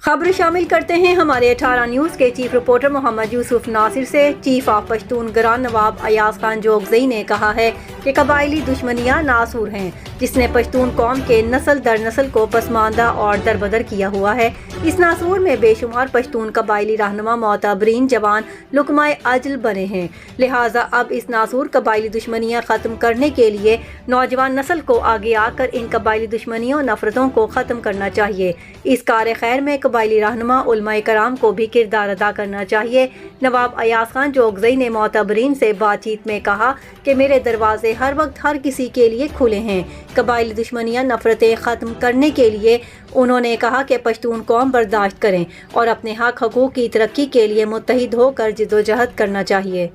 खबर शामिल करते हैं हमारे 18 न्यूज़ के चीफ रिपोर्टर मोहम्मद यूसुफ नासिर से। चीफ ऑफ पश्तून ग्रां नवाब अयाज खान जोगज़ई ने कहा है कि कबायली दुश्मनियां नासूर हैं, जिसने पश्तून कौम के नस्ल दर नस्ल को पसमानदा और दरबदर किया हुआ है। इस नासूर में बेशुमार पश्तून कबायली रहनुमा मोतबरीन जवान लुकमाए अजल बने हैं। लिहाजा अब इस नासूर कबायली दुश्मनियां ख़त्म करने के लिए नौजवान नस्ल को आगे आकर इन कबायली दुश्मनियों नफरतों को ख़त्म करना चाहिए। इस कार खैर में कबायली रहनुमा उलमाए कराम को भी किरदार अदा करना चाहिए। नवाब अयाज खान जोगज़ई ने मोतबरीन से बातचीत में कहा कि मेरे दरवाजे हर वक्त हर किसी के लिए खुले हैं। कबायली दुश्मनियां नफरतें ख़त्म करने के लिए उन्होंने कहा कि पश्तून कौम बर्दाश्त करें और अपने हक हकूक़ की तरक्की के लिए मुत्तहिद होकर जिद्दोजहद करना चाहिए।